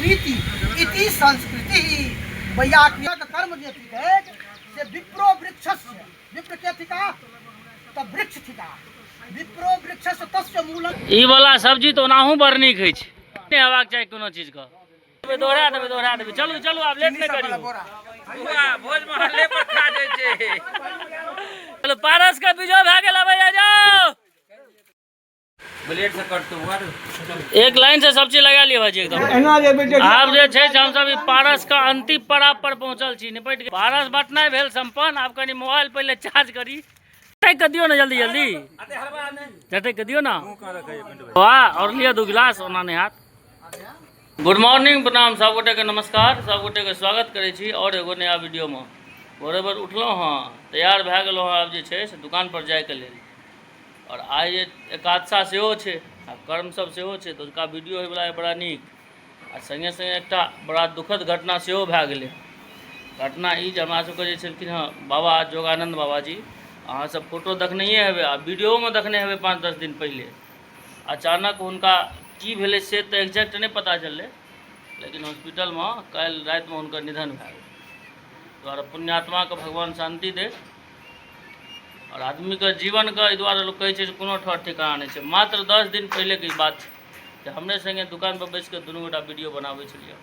स्कृति इति संस्कृति वैयाकरण कर्म जे थिके से विप्रो वृक्षस्य विप्र के थिका त वृक्ष थिका विप्रो वृक्षस्य तस्य मूलम ई वाला सब्जी तो नाहू बड़ नीक होइ छै नै हेबाक चाही कोनो चीज के दोहरा देबै चलू चलू आब लेट नै करियो बुआ भोज में हल्ले पर खा जाय छै चलो पारस का बीजो भए गेल अबै जाओ ब्लेड से कट तो एक लाइन से सब चीज लगा लियो भाजी एकदम आब जे छै हम सब पारस का अंतिम पड़ाव पर पहुंचल छी निपट के पारस बटनाइ भेल संपन्न आब कनी मोबाइल पहले चार्ज करी के दियो ना जल्दी जल्दी जटे के दियो ना वाह और लिया 2 गिलास ओना ने हाथ गुड मॉर्निंग प्रणाम सब गोटे के नमस्कार सब गोटे के स्वागत करे छी और एगो नया वीडियो में बराबर उठलो हां तैयार भए गेलो हां आब जे छै से दुकान पर जाय के लेल और आइ एकादशा सेहो छै आ कर्म सब सेहो छै तो उसका वीडियो होय वाला बड़ा नीक आ संगे संगे एकटा बड़ा दुखद घटना सेहो भए गेलै घटना ई जे हमरा सबके जे छलखिन हँ बाबा जोगानंद बाबा जी अहाँ सब फोटो देखनैये हेबै आ वीडियो में देखने हेबै 5-10 दिन पहले अचानक हुनका की भेलै से तऽ एक्जैक्ट नहीं पता चललै लेकिन हॉस्पिटल में काल्हि राति में हुनकर निधन भए गेल द्वारा पुण्यात्मा के भगवान शांति दे और आदमी के जीवन के द्वारा लोग कहे कोनो ठौर ठिकाना नहीं है मात्र 10 दिन पहले की बात है हमरे संगे दुकान पर बैस के दुनू गोटा वीडियो बनाबै छलियै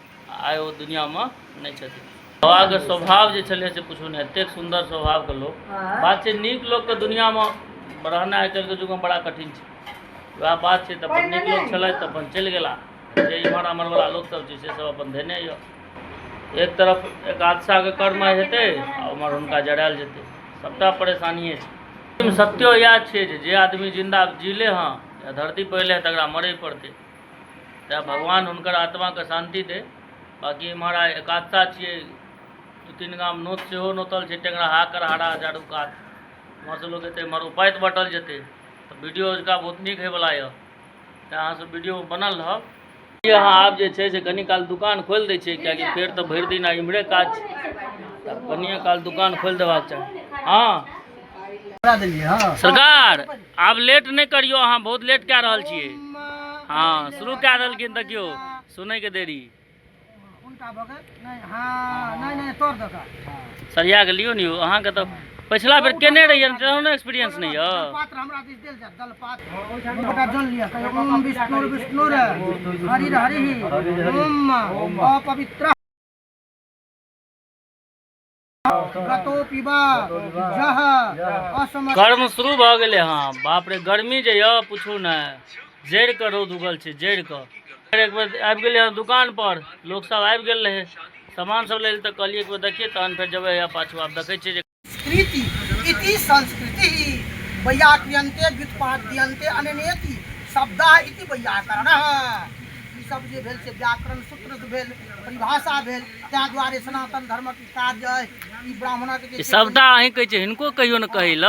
आइ वो दुनिया में नहीं छथिन बाबा के स्वभाव जे छलै से पूछू नहीं एतेक सुंदर स्वभाव के लोग बात छै नीक लोग के दुनिया में रहना आइ काल्हि के युग में बड़ा कठिन छै वह बात छै तऽ अपन नीक लोग छलै तऽ अपन चलि गेला जे इम्हर आम्हर वाला लोग सब छै से सब अपन धेने य एक तरफ एकादशा के कर्म हेतै आ उम्हर हुनका जरायल जेतै सबटा परेशानिये छै सत्यो याद छै जे आदमी जिंदा जीले हाँ या धरती पहले तकरा मरे पड़ते तऽ भगवान हुनकर आत्मा के शांति दे बाकी हमारा एकादशा छियै 2-3 गाम नोत सेहो नोतल छै टेंगरा हाकर हारा झाड़ू कात वहाँ से लोग एतै मर उपाइत बटल जेतै तऽ वीडियो उसका बहुत नीक होयवला यऽ तऽ अहाँ सब वीडियो बनल रहब अहाँ आब जे छै से कनी काल दुकान खोलि दै छै कियाकि फेर तऽ भरि दिन इम्हरे काज छै तऽ कनिए काल दुकान खोलि देबाक चाही हाँ सरकार आब लेट नहीं करियो अहाँ बहुत लेट कए रहल छियै हाँ शुरू कए देलखिन देखियो सुनै के देरी उनका बगल नहीं हां नहीं तोड़ दका सरिया के लियो नहीं अहाँ के तो पिछला बेर केने रहिए तेहनो एक्सपीरियंस नहीं है पात्र हमरा दिस देल जा दल पात्र ओटा जन लिया कहियो ओम विष्णु विष्णु रे हरि हरि ओम अपवित्र गतो पिबा जह असम कर्म शुरू भ गेले हां बाप रे गर्मी जे य पूछू ना जड़ के रौद उगल छै जड़ के एक बेर आबि गेलियै दुकान पर लोग सब आबि गेल रहे सामान सब ले तऽ कहलिए एक बेर देखिए तहन फेर जेबै या पाछू आब देखै छियै स्कृति इति संस्कृति वैयाकरणते व्युत्पाद्यन्ते अननेति शब्दा इति वैयाकरणः ई सब जे भेल से व्याकरण सूत्र से भेल परिभाषा भेल तै द्वारे सनातन धर्म के कार्य ई ब्राह्मणक जे सबटा अहीं कहै छै हिनको कहियो न कहि ल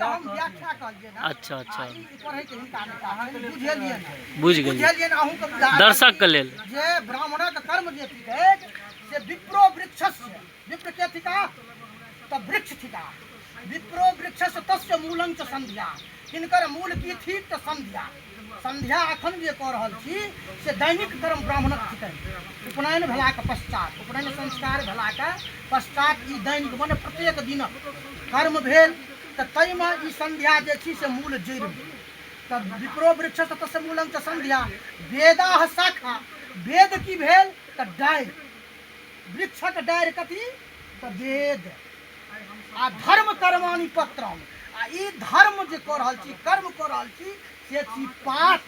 हम व्याख्या कहलिए ना अच्छा ई पढ़ै के हिनका नहीं बुझलिए ना बुझ गेलिए बुझलिए ना अहूँ के दर्शक के लेल जे ब्राह्मणक कर्म जे थिके से विप्रो वृक्षस्य विप्र के थिका त वृक्ष थिका विप्रो वृक्षस्य तस्य मूलं च संध्या हिनकर मूल की थी त संध्या संध्या अखन जे कह रहल छी से दैनिक कर्म ब्राह्मणक थिकै उपनयन भेला के पश्चात उपनयन संस्कार भेला के पश्चात ई दैनिक मने प्रत्येक दिनक कर्म भेल त तैमे ई संध्या जे छी से मूल जड़ि त विप्रो वृक्षस्य तस्य मूलं च संध्या वेदाः शाखा वेद की भेल त डारि वृक्षक डारि कथी त वेद आ धर्म कर्माणि पत्रम आ ई धर्म जे कह रहल छी कर्म कह रहल छी से छी पाठ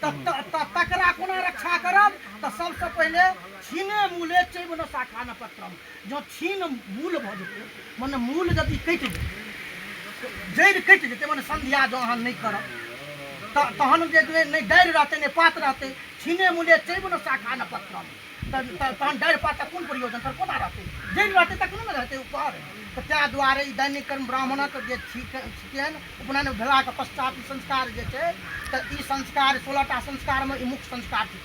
तकरा कोना रक्षा करब तऽ सबसे पहले छीने मूले चैव शाखा न पत्रम जो छीन मूल भऽ जेतै मने मूल यदि कटि जेतै जड़ि कटि जेतै मने संध्या जो अहाँ नहीं करब तहन जे नहीं डारि रहतै नहीं पात रहतै छीने मूले चैव शाखा न पत्रम तहन डारि पात कोन प्रयोजन तर कोना रहतै जड़ि रहतै तखने ने रहतै ऊपर तऽ तै दुआरे ई दैनिक कर्म ब्राह्मणक जे छिकैन उपनयन भेलाक पश्चात ई संस्कार जे छै तऽ ई संस्कार 16टा संस्कारमे ई मुख्य संस्कार छै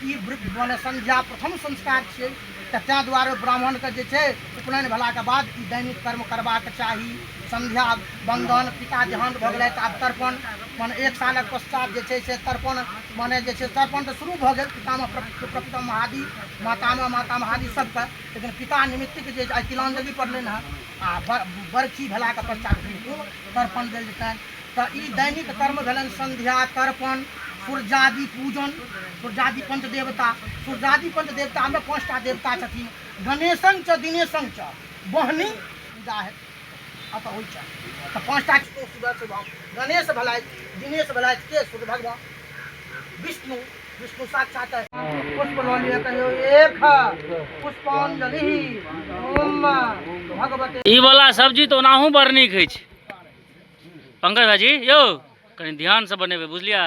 ई मने संध्या प्रथम संस्कार छियै तऽ तै दुआरे ब्राह्मणके जे छै उपनयन भेलाके बाद ई दैनिक कर्म करबाक चाही संध्या बंदन पिता जहान भऽ गेलै तऽ आब तर्पण मने 1 सालक पश्चात जे छै से तर्पण माने जे छै तर्पण तऽ शुरू भऽ गेल पितामह प्रपिता महादि माता महादि सबके, लेकिन पिता निमित्तिक जे आइ तिलांजलि पड़लनि हँ आ बरखी भेलाके पश्चात हुनको तर्पण देल जेतनि। तऽ ई दैनिक कर्म भेलनि संध्या तर्पण सूर्यादि पूजन, सूर्यादि पंचदेवता। सूर्यादि पंचदेवतामे 5टा देवता छथिन। गणेशं च दिनेशं च बहनी पूजा है अतः होइ छै। तऽ 5टा गणेश भेलथि, दिनेश भेलथि के सूर्य भगवान, विष्णु साक्षात पुष्प लऽ लिअ कहियो एक पुष्पांजलि ओम भगवते। ई वाला सब्जी तो ओनाहू बड़ नीक होइ छै पंकज भाजी यौ, कनी ध्यान से बनेबै बुझलियै।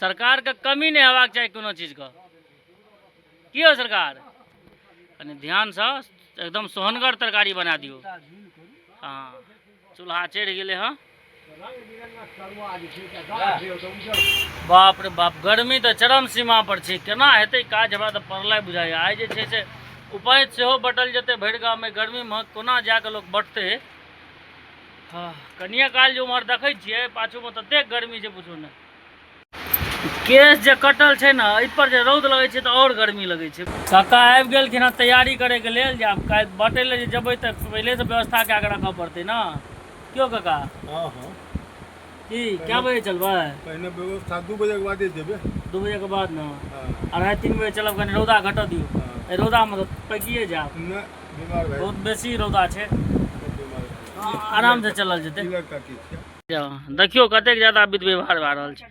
सरकार के कमी नहीं हेबाक चाही कोनो चीज का, की हो सरकार कनी ध्यान से एकदम सोहनगर तरकारी बना दियो। हाँ चूल्हा चढ़ि गेलै हँ। बाप रे बाप, गर्मी तो चरम सीमा पर छै, केना हेतै काज, हमरा तो पड़लै बुझाइए। आइ जे छै से उपैत सेहो बटल जेतै भरि गाममे, गर्मीमे कोना जाके लोक बटतै। हाँ कनिए काल जे उम्हर देखै छियै पाछूमे ततेक गर्मी छै पूछू ने। केश जे कटल छै ने एहि पर जे रौद लगै छै तऽ और गर्मी लगै छै। काका आबि गेलखिन हँ तैयारी करैके लेल, जे आब काल्हि बटै लए जे जेबै तऽ पहिलेसँ व्यवस्था कए कऽ रखऽ पड़तै ने, क्यों काका? हाँ हाँ की क्या बजे चलबै? पहिने व्यवस्था 2 बजे के बादे जेबै। 2 बजे के बाद ने? हाँ 2:30-3 बजे चलब, कनि रौदा घटऽ दियौ। हाँ। रौदामे तऽ पकिए जायब, न बीमार भए बहुत बेसी रौदा छै, बीमार आराम से चलल जेतै। देखियो कतेक ज्यादा विध व्यवहार भए रहल छै।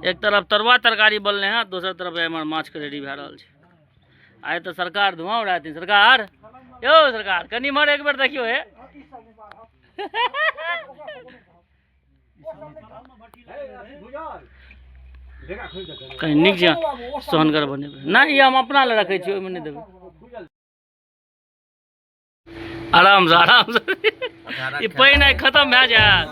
एक तरफ तरुआ तरकारी बनले हैं, दोसर तरफ एमहर माछ के रेडी भए रहल छै। आइ तऽ सरकार धुआं उड़ा देथिन। सरकार यौ सरकार कनि इमहर एक बेर देखियो हे। कहीं नीक जे सोहनगर बनेबै ना, ई हम अपना ले रखै छी, ओहिमे नहि देबै। आराम से ई पानि आइ खत्म भए जायत।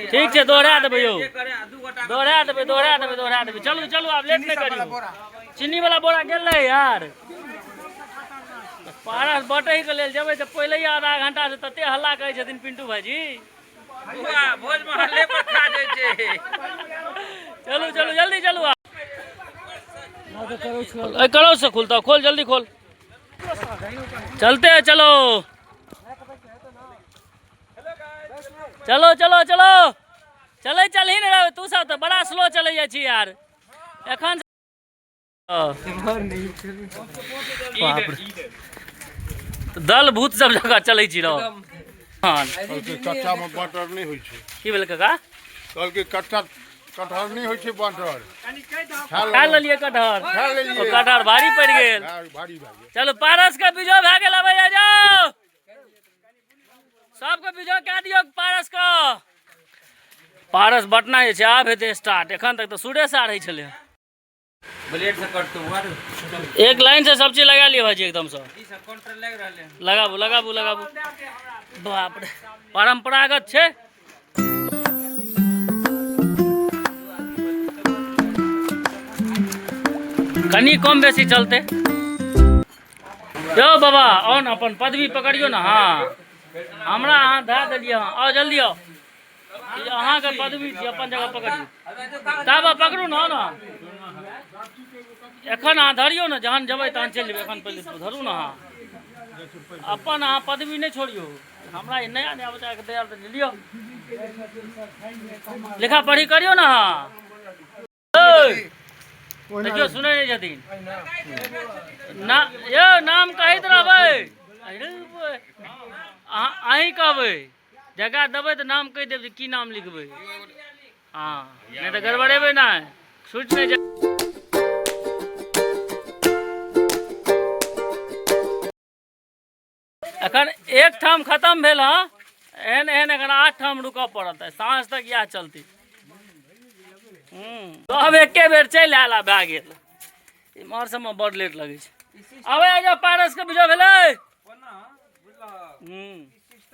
ठीक छै दोहरा देबै यौ, दोहरा देबै। चलू चलू आब लेट नहि करियौ। चीनी वाला बोरा गेल रहे यार, पारस बटै के लेल जेबै तऽ पहिले आधा घंटा से तते हल्ला करै छथिन पिंटू भाईजी। भोज में हल्ले पर खा जाइ छै। चलू चलू जल्दी चलू। करो से खुलता, खोल जल्दी खोल। चलते हैं चलो चलो चलो चलो। चले चल ही नहीं रहे तू सब तो बड़ा स्लो चले जाइ छी यार एखन। दल भूत सब जगह चले छी रहो। कच्चा में बटर नहीं होइ छै। की भेल काका? कल के कच्चा कटहर नहीं होइ छै बटर। खा लेलिए कटहर, कटहर भारी पड़ गेल। भारी भए गेल। चलो पारस के बीजो भए गेल, अब आ जाओ सबके बीजो कह दियो पारस का। पारस बटना जे छै आब हेतै स्टार्ट, एखन तक तो सूर्य से रही छले। ब्लेड से कट तो मार एक लाइन से सब चीज लगा लियो भाजी एकदम से। ई सब काउंटर लग रहले लगाबू लगाबू लगाबू। बाप रे परंपरागत छै। कनी कम बेसी चलते। यो बाबा ऑन अपन पदवी पकड़ियो ना। हाँ हमरा अहाँ धए देलिए। हाँ आओ जल्दी आओ, अहाँ के पदवी छी, अपन जगह पकड़ियो। तब पकड़ू ना ना, एखन अहाँ धरियो ना, जहन जेबै तहन चलि जेबै। एखन पहले धरू ना, अहाँ अपन अहाँ पदवी नहीं छोड़ियो। हमरा नया नया बच्चा के तैयार कर लियो, लिखा पढ़ी करियो ना। हाँ देखियो सुनै नहीं छथिन ना, यो नाम कहैत रहबै। अहीं कहबै, जगह देबै तऽ नाम कहि देब की नाम लिखबै। हाँ नहीं तो गड़बड़ेबै ना, छूट नहीं जाए। एखन एक ठाम खत्म भेल हँ, एहन एहन एखन 8 ठाम रुकऽ पड़त, साँझ तक इएह चलती। सब एके बेर चलि आयल आ भए गेल। इम्हर सबमे बड़ लेट लगै छै। आबै आ जाओ पारस के बुझो भेलै।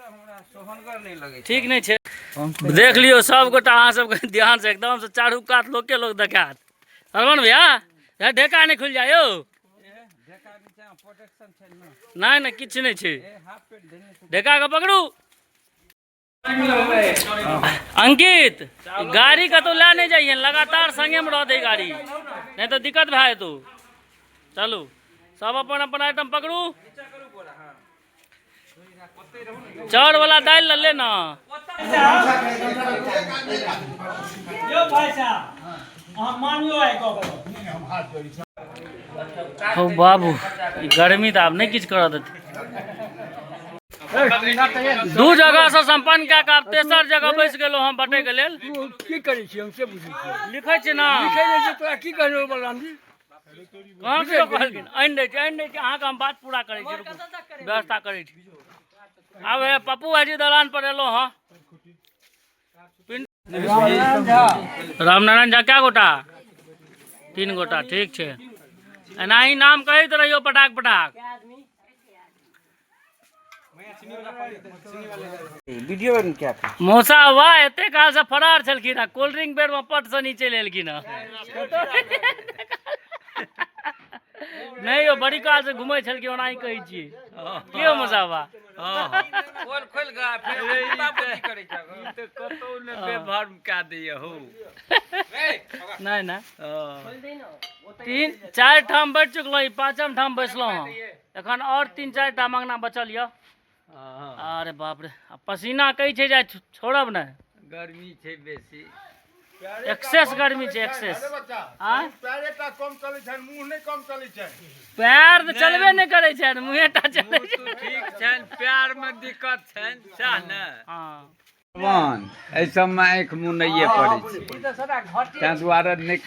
सोहनगर नहीं लगे ठीक नहीं छे। देख लियो सब गोटा अहाँ सबके ध्यान से एकदम से चारू कात लोग के लोग देखात। सरवन भैया ये ढेका नहीं खुल जाए यो। नहीं नहीं किछ नहीं छे। ढेका के पकड़ू। अंकित गाड़ी का तो ला नहीं जाइए, लगातार संगे में रह दे गाड़ी, नहीं तो दिक्कत भाई। तो चलू सब अपन अपन आइटम पकड़ू। चार वाला दाल ले लेना। हो बाबू गर्मी तो आप नहीं किछ कर देते। दू जगह से संपन्न क्या का तेसर जगह बैस गेलो हम बटे के लेल। की करै छी हम से बुझै छी। लिखै छी ना लिखै नै छै तोरा की कहलो बलराम जी। कहां के कहलखिन आइन दे के अहाँ के हम बात पूरा करै छी, रुकू व्यवस्था करै छी। अब हे पप्पू भाजी दलान पर एलो हां। रामनारायण झा क्या गोटा? 3 गोटा ठीक छे। एना ही नाम कहैत रहियो पटाक पटाक। वीडियो में क्या था? मौसा वाह एते काल से फरार छलखिन आ कोल्ड ड्रिंक बेर में पट से नीचे लेलखिन। नहीं यो बड़ी काल से घुमै छलखिन ओनाही कहै छी। कियो मौसा वाह खोल खोल गा फिर बाबूजी करे छ त कतौ ने बेभर का दिए हो। नहीं ना 3-4 ठाम बैठ चुकलो, 5म ठाम बैसलो हँ। एखन और 3-4 टा मंगना बचल य। अरे बाप रे पसीना कई छे जाय छोड़ब न। गर्मी छे बेसी, एक्सेस गर्मी छे एक्सेस। हां पैरे टा कम चलै छै, मुंह नहीं कम चलै छै। पैर तो चलबे नहीं करे छे, मुंहे टा चले छै। ठीक छन प्यार में दिक्कत छन सह न। हां मान ए सब में आंख मुंह नहीं पड़े छै ता द्वारा नहीं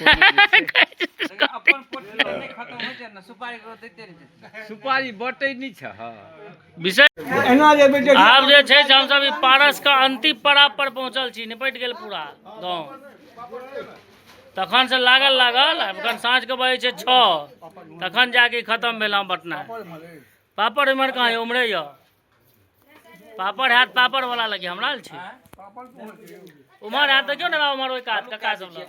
अपन पोटली नहीं खत्म हो जाए न। सुपारी को देते रहे, सुपारी बटै नहीं छ। विषय एना जे बेटे आब जे छै हम सब ई पारस का अंतिम पड़ाव पर पहुंचल छी। निपट गेल पूरा गांव। तखन से लागल अखन साँझ के बजे छै 6 तखन जाके खत्म भेल बटना। पापड़ इमहर कहाँ है? उमरे य पापड़ हाथ पापड़ वाला लगे हमरा ल छै। उमर हाथ देखियो ना उमर ओइ कात कका सब लग।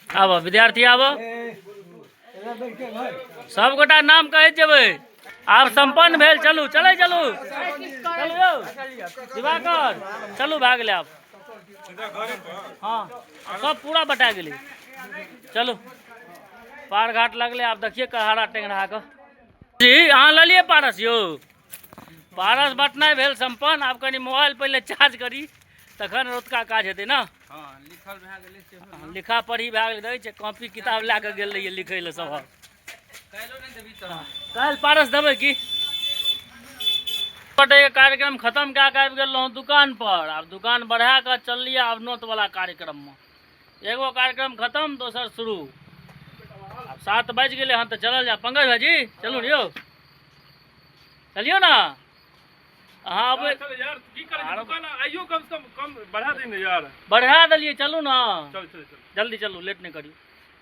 आब विद्यार्थी आब सब गोटा नाम कहैत जेबै। आब संपन्न भेल। चलू चलै चलू चलू यौ दिवाकर चलू भाग गेलै। आब हाँ सब पूरा बटा गेलै। चलू पार घाट लगले। आब देखिए कहारा टेंगरा के जी अहाँ ललिए पारस यौ। पारस बटनाइ भेल संपन्न। आब कनी मोबाइल पहले चार्ज करी तखन रोतका काज हेतै ना। हां लिखल भए गेलै से लिखा पढ़ी भए गेलै। छै कॉपी किताब लए के गेल रहिए लिखै ले सब। काल्हि नहीं देबी त काल्हि पारस देबै की? बटे के कार्यक्रम खत्म कए के आबि गेल रहौं दुकान पर। आब दुकान बढ़ा के चललिए आब नोत वाला कार्यक्रम में। एगो कार्यक्रम खत्म दोसर शुरू। अब 7 बज गेले हन तो चलल जा। पंकज भाजी चलू यौ चलियो ना। हाँ अब यार की करे दुकान आइयो कम से कम बढ़ा देने यार। बढ़ा दिलिए चलू ना। चल चल चल जल्दी चलू लेट नहीं करियो।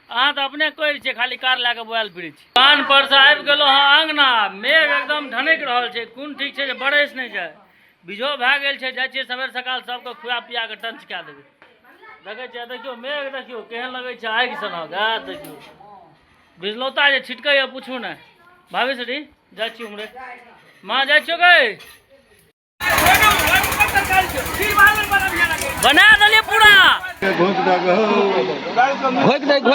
अहाँ तो अपने कहै छियै खाली कार लए के बोआल फिरै छी। दुकान पर से आबि गेलो हाँ अंगना। मेघ एकदम ढनक रहल छै। कोन ठीक छै जे बरस नहीं जाए। बिझो भए गेल छै। जाइ छियै सबेर सकाल सबके खुआ पिया के टंच कए देबै। देखै छियै देखियो मेघ देखियो केहन लगै छै आगि सनक। देखियो बिजलौता जे छिटकै पूछू ने। भाभी सरी जाइ छी उमरे माँ जाइ छियो गई बना दिलिए पूरा। घोक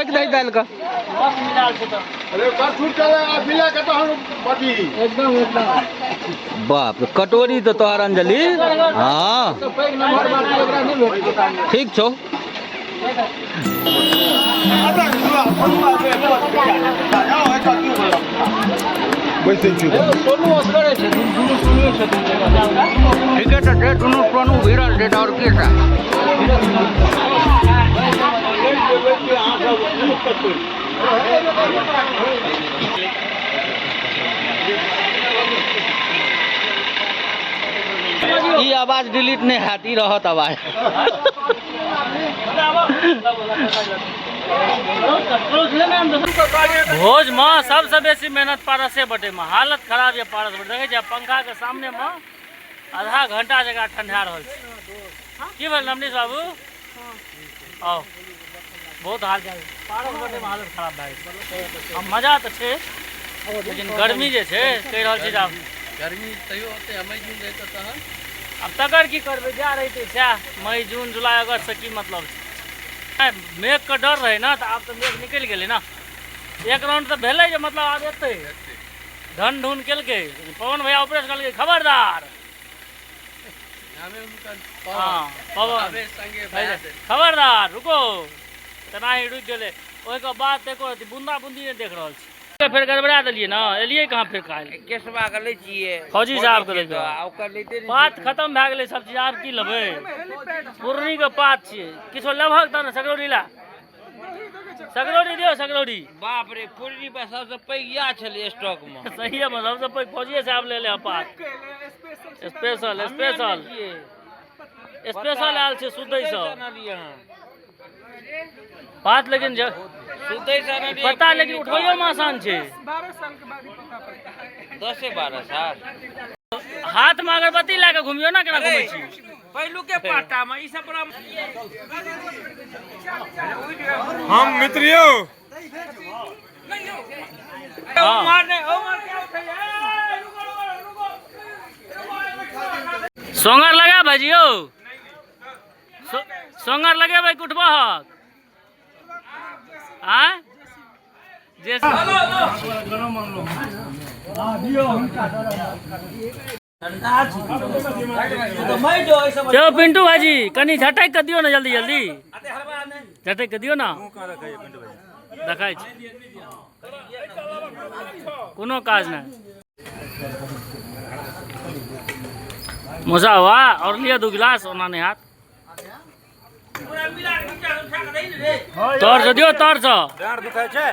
दे दाल का बस मिलाल छै त। अरे कठू चले आ बिला के तो हम बटी बाप रे कटोरी तो तोहर अंजलि। हाँ ठीक छो। ठीक है तो दोनों प्रणु विरल डेट और के सा ई आवाज डिलीट नहीं हाथी रहत आवाज। भोज में सबसे बेसी मेहनत पारसे बटे में हालत खराब है पारस बटे देखे पंखा के सामने में आधा घंटा जगह ठंडा रहा की भेल नमनीश बाबू आओ बहुत हाल चाल पारस बटे में हालत खराब भए अब मजा तो छे लेकिन गर्मी जे छे कहि रहल छी जे आब गर्मी तैयो ओते मई जून रहे तो तहन अब तकर की करबे जा रही थी सैह मई जून जुलाई अगस्त से की मतलब छै मेघ का डर रहे ना तो आब तो मेघ निकल गेलै ना एक राउंड तो भेलै जे मतलब आब एतै धन ढून केलकै पवन भैया ऑपरेशन करलकै खबरदार नामे उनका हाँ पवन आवे संगे भए दे खबरदार रुको तेनाही रुक गेलै ओहिके बाद एको रति बूंदा बूंदी नहीं देख रहल छी फिर गड़बड़ा दिलिए ना एलिए कहाँ फिर काल केसवा के ले छिए फौजी साहब के लेके ओकर लेते नहीं पात खत्म भए गेलै सब चीज आब की लेबै पूर्णी के पात छियै किछो लेभक त ने सकरौरी ला सकरौरी दियो सकरौरी बाप रे पूर्णी पर सबसे पैघ या छले स्टॉक में सही में सबसे पैघ फौजिए साहब ले ले पात स्पेशल स्पेशल स्पेशल आयल छै सुदै सँ पात लेकिन सुदै सँ पता लेकिन उठैयो में आसान छै 10-12 साल हाथ में अगरबत्ती ला के घुमियो ना केना घुमै छी पहिलू के पाटा में ई सब बड़ा हम मित्रियो उमर ने उमर क्या उठैया सोंगर लगा भजियो सोंगर लगे भाई कुटबहक आ जैसे चलो पिंटू भाजी कनी झटक के दियो ना जल्दी जल्दी झटक के दियो ना देखाई कोनो काज नहीं मजा हुआ और लिया 2 गिलास उन्होंने हाथ तोर से दियो तोर से